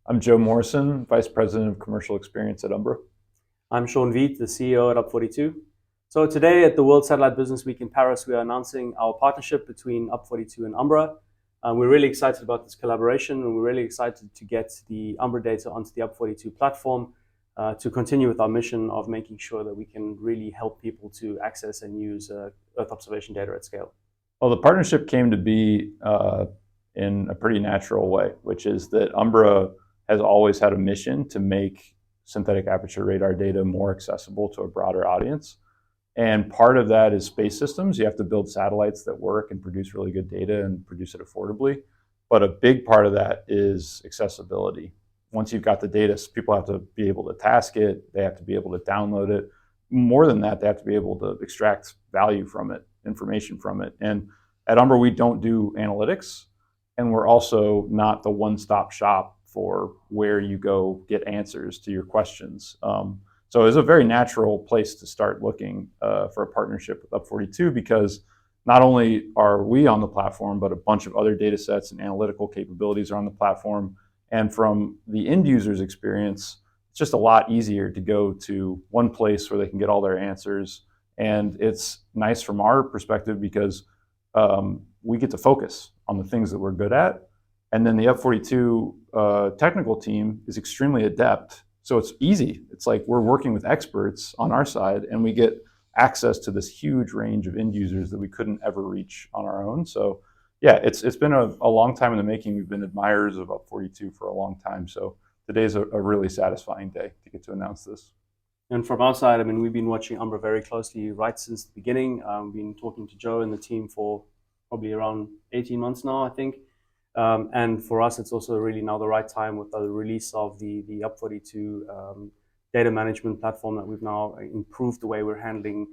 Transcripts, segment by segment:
I'm Joe Morrison, Vice President of Commercial Experience at Umbra. I'm Wiid, the CEO at UP42. So today at the World Satellite Business Week in Paris, we are announcing our partnership between UP42 and Umbra. We're really excited about this collaboration, and we're really excited to get the Umbra data onto the UP42 platform to continue with our mission of making sure that we can really help people to access and use Earth observation data at scale. Well, the partnership came to be in a pretty natural way, which is that Umbra has always had a mission to make synthetic aperture radar data more accessible to a broader audience. And part of that is space systems. You have to build satellites that work and produce really good data and produce it affordably. But a big part of that is accessibility. Once you've got the data, people have to be able to task it. They have to be able to download it. More than that, they have to be able to extract value from it, information from it. And at Umbra, we don't do analytics. And we're also not the one-stop shop for where you go get answers to your questions. So it was a very natural place to start looking for a partnership with UP42, because not only are we on the platform, but a bunch of other data sets and analytical capabilities are on the platform. And from the end user's experience, it's just a lot easier to go to one place where they can get all their answers. And it's nice from our perspective because we get to focus on the things that we're good at. And then the UP42 technical team is extremely adept. So it's easy. It's like we're working with experts on our side, and we get access to this huge range of end users that we couldn't ever reach on our own. So yeah, it's been a long time in the making. We've been admirers of UP42 for a long time. So today's a really satisfying day to get to announce this. And from our side, I mean, we've been watching Umbra very closely right since the beginning. We've been talking to Joe and the team for probably around 18 months now, I think. And for us, it's also really now the right time with the release of the UP42 data management platform that we've now improved the way we're handling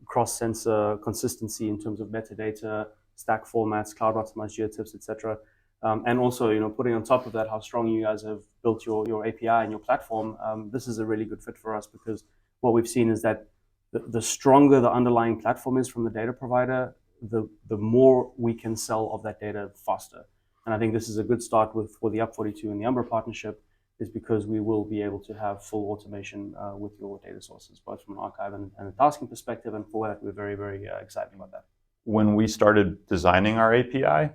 cross-sensor consistency in terms of metadata, stack formats, cloud optimized geotips, etc. And also, putting on top of that how strong you guys have built your API and your platform. This is a really good fit for us, because what we've seen is that the stronger the underlying platform is from the data provider, the more we can sell of that data faster. And I think this is a good start for the UP42 and the Umbra partnership, is because we will be able to have full automation with your data sources, both from an archive and a tasking perspective. And for that, we're very, very excited about that. When we started designing our API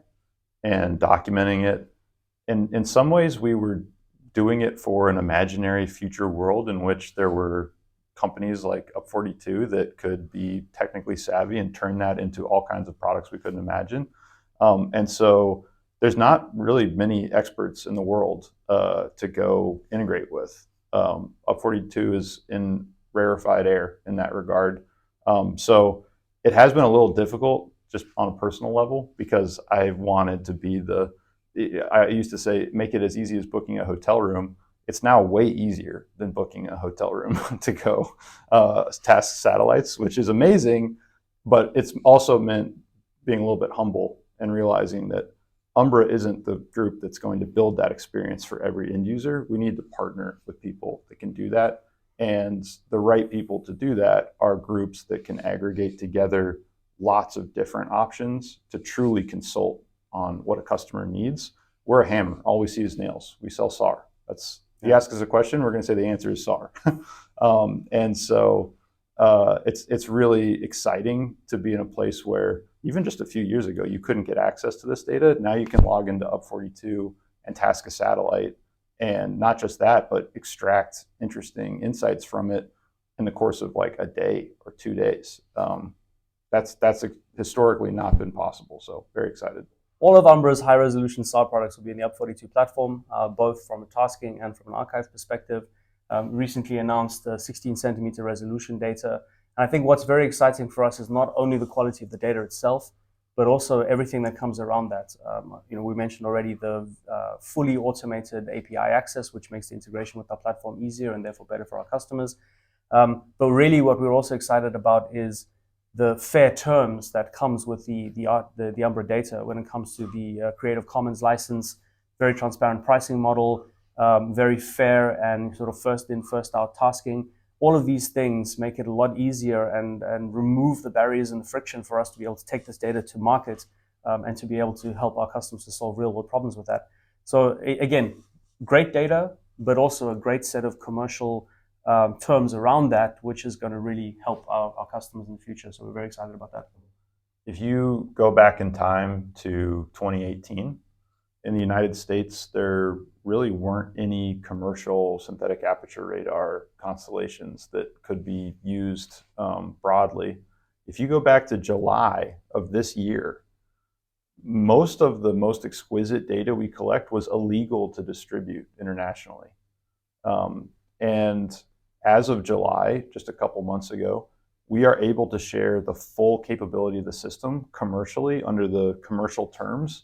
and documenting it, in some ways we were doing it for an imaginary future world in which there were companies like UP42 that could be technically savvy and turn that into all kinds of products we couldn't imagine. And so there's not really many experts in the world to go integrate with. UP42 is in rarefied air in that regard. So it has been a little difficult just on a personal level, because I wanted to be I used to say, make it as easy as booking a hotel room. It's now way easier than booking a hotel room to go task satellites, which is amazing. But it's also meant being a little bit humble and realizing that Umbra isn't the group that's going to build that experience for every end user. We need to partner with people that can do that. And the right people to do that are groups that can aggregate together lots of different options to truly consult on what a customer needs. We're a hammer. All we see is nails. We sell SAR. If you ask us a question, we're going to say the answer is SAR. And so it's really exciting to be in a place where even just a few years ago, you couldn't get access to this data. Now you can log into UP42 and task a satellite. And not just that, but extract interesting insights from it in the course of like a day or 2 days. That's historically not been possible. So very excited. All of Umbra's high-resolution SAR products will be in the UP42 platform, both from a tasking and from an archive perspective. Recently announced 16-centimeter resolution data. And I think what's very exciting for us is not only the quality of the data itself, but also everything that comes around that. We mentioned already the fully automated API access, which makes the integration with our platform easier and therefore better for our customers. But really what we're also excited about is the fair terms that comes with the Umbra data when it comes to the Creative Commons license, very transparent pricing model, very fair and sort of first in, first out tasking. All of these things make it a lot easier and remove the barriers and the friction for us to be able to take this data to market and to be able to help our customers to solve real world problems with that. So again, great data, but also a great set of commercial terms around that, which is going to really help our customers in the future. So we're very excited about that. If you go back in time to 2018, in the United States, there really weren't any commercial synthetic aperture radar constellations that could be used broadly. If you go back to July of this year, most of the most exquisite data we collect was illegal to distribute internationally. And as of July, just a couple months ago, we are able to share the full capability of the system commercially under the commercial terms.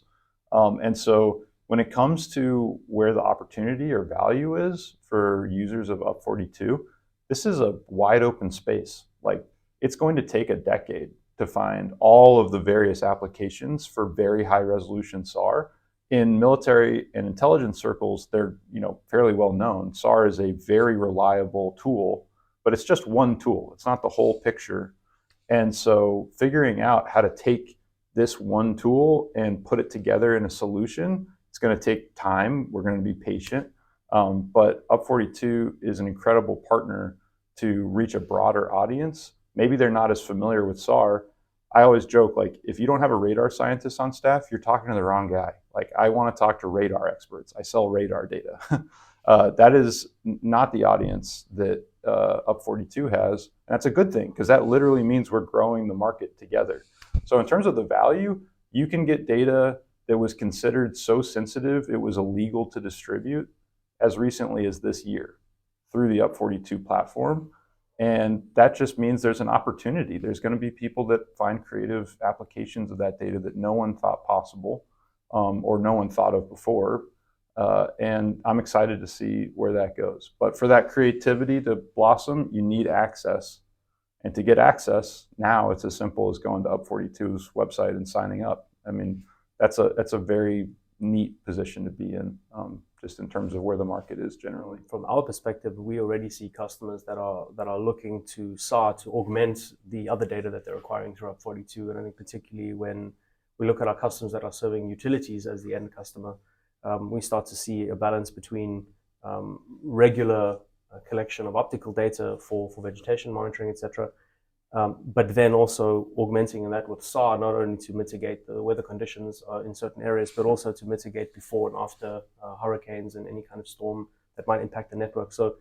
And so when it comes to where the opportunity or value is for users of UP42, this is a wide open space. Like, it's going to take a decade to find all of the various applications for very high resolution SAR. In military and intelligence circles, they're fairly well known. SAR is a very reliable tool, but it's just one tool. It's not the whole picture. And so figuring out how to take this one tool and put it together in a solution, it's going to take time. We're going to be patient. But UP42 is an incredible partner to reach a broader audience. Maybe they're not as familiar with SAR. I always joke, like, if you don't have a radar scientist on staff, you're talking to the wrong guy. Like, I want to talk to radar experts. I sell radar data. That is not the audience that UP42 has. And that's a good thing, because that literally means we're growing the market together. So in terms of the value, you can get data that was considered so sensitive it was illegal to distribute as recently as this year through the UP42 platform. And that just means there's an opportunity. There's going to be people that find creative applications of that data that no one thought possible, or no one thought of before. And I'm excited to see where that goes. But for that creativity to blossom, you need access. And to get access, now it's as simple as going to UP42's website and signing up. I mean, that's a very neat position to be in, just in terms of where the market is generally. From our perspective, we already see customers that are looking to SAR to augment the other data that they're acquiring through UP42. And I think particularly when we look at our customers that are serving utilities as the end customer, we start to see a balance between regular collection of optical data for vegetation monitoring, etc., but then also augmenting that with SAR, not only to mitigate the weather conditions in certain areas, but also to mitigate before and after hurricanes and any kind of storm that might impact the network. So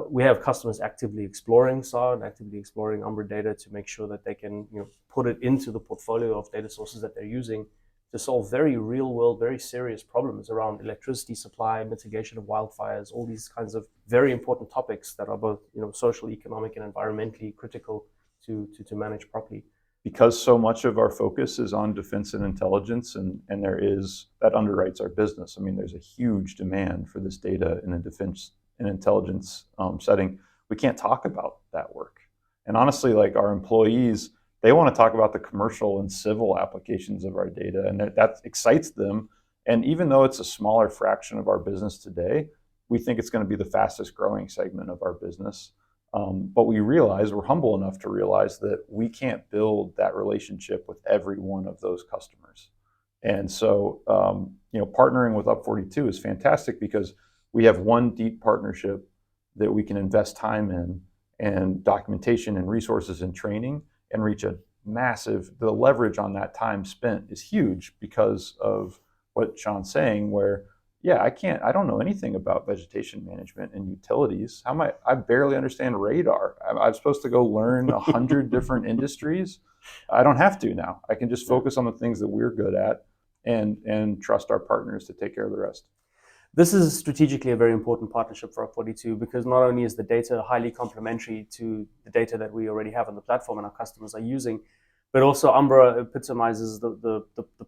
we have customers actively exploring SAR and actively exploring Umbra data to make sure that they can put it into the portfolio of data sources that they're using to solve very real world, very serious problems around electricity supply, mitigation of wildfires, all these kinds of very important topics that are both social, economic, and environmentally critical to manage properly. Because so much of our focus is on defense and intelligence, and there is, that underwrites our business. I mean, there's a huge demand for this data in a defense and intelligence setting. We can't talk about that work. And honestly, like, our employees, they want to talk about the commercial and civil applications of our data, and that excites them. And even though it's a smaller fraction of our business today, we think it's going to be the fastest growing segment of our business. But we're humble enough to realize that we can't build that relationship with every one of those customers. And so, partnering with UP42 is fantastic, because we have one deep partnership that we can invest time in, and documentation and resources and training, and reach the leverage on that time spent is huge, because of what Sean's saying, where I don't know anything about vegetation management and utilities. I barely understand radar. I'm supposed to go learn 100 different industries. I don't have to now. I can just focus on the things that we're good at, and trust our partners to take care of the rest. This is strategically a very important partnership for UP42, because not only is the data highly complementary to the data that we already have on the platform and our customers are using, but also Umbra epitomizes the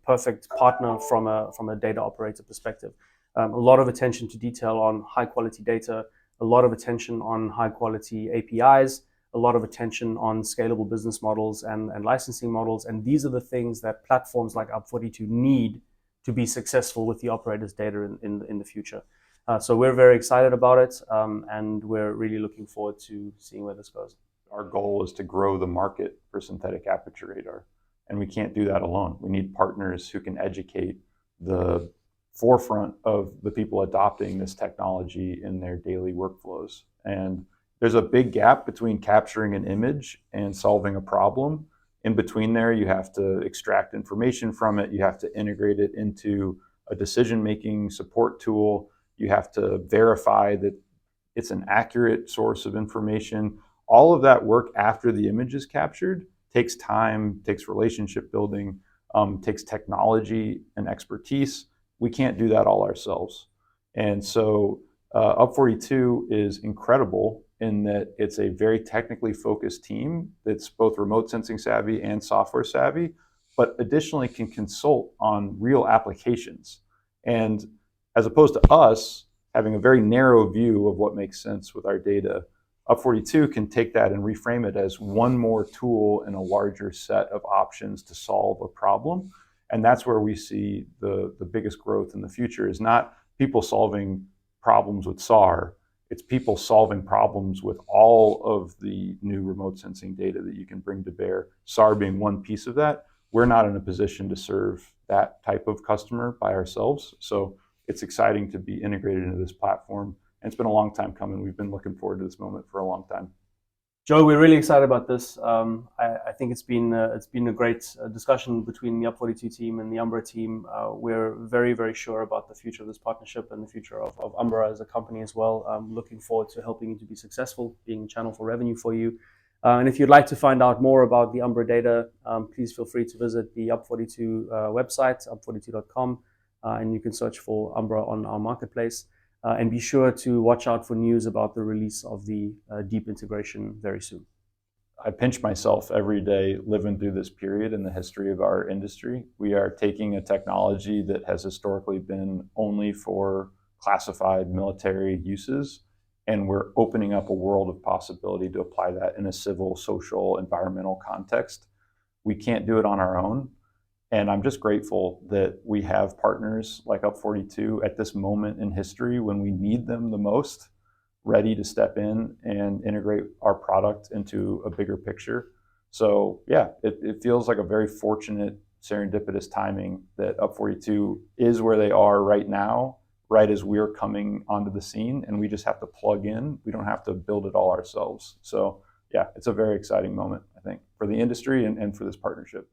perfect partner from a data operator perspective. A lot of attention to detail on high quality data, a lot of attention on high quality APIs, a lot of attention on scalable business models and licensing models. And these are the things that platforms like UP42 need to be successful with the operator's data in the future. So we're very excited about it, and we're really looking forward to seeing where this goes. Our goal is to grow the market for synthetic aperture radar, and we can't do that alone. We need partners who can educate the forefront of the people adopting this technology in their daily workflows. And there's a big gap between capturing an image and solving a problem. In between there, you have to extract information from it. You have to integrate it into a decision-making support tool. You have to verify that it's an accurate source of information. All of that work after the image is captured takes time, takes relationship building, takes technology and expertise. We can't do that all ourselves. And so UP42 is incredible in that it's a very technically focused team that's both remote sensing savvy and software savvy, but additionally can consult on real applications. And as opposed to us having a very narrow view of what makes sense with our data, UP42 can take that and reframe it as one more tool in a larger set of options to solve a problem. And that's where we see the biggest growth in the future is not people solving problems with SAR, it's people solving problems with all of the new remote sensing data that you can bring to bear, SAR being one piece of that. We're not in a position to serve that type of customer by ourselves. So it's exciting to be integrated into this platform. And it's been a long time coming. We've been looking forward to this moment for a long time. Joe, we're really excited about this. I think it's been a great discussion between the Up42 team and the Umbra team. We're very, very sure about the future of this partnership and the future of Umbra as a company as well. Looking forward to helping you to be successful, being a channel for revenue for you. And if you'd like to find out more about the Umbra data, please feel free to visit the Up42 website, up42.com, and you can search for Umbra on our marketplace. And be sure to watch out for news about the release of the deep integration very soon. I pinch myself every day living through this period in the history of our industry. We are taking a technology that has historically been only for classified military uses, and we're opening up a world of possibility to apply that in a civil, social, environmental context. We can't do it on our own. And I'm just grateful that we have partners like Up42 at this moment in history when we need them the most, ready to step in and integrate our product into a bigger picture. So yeah, it feels like a very fortunate, serendipitous timing that Up42 is where they are right now, right as we're coming onto the scene, and we just have to plug in. We don't have to build it all ourselves. So yeah, it's a very exciting moment, I think, for the industry and for this partnership.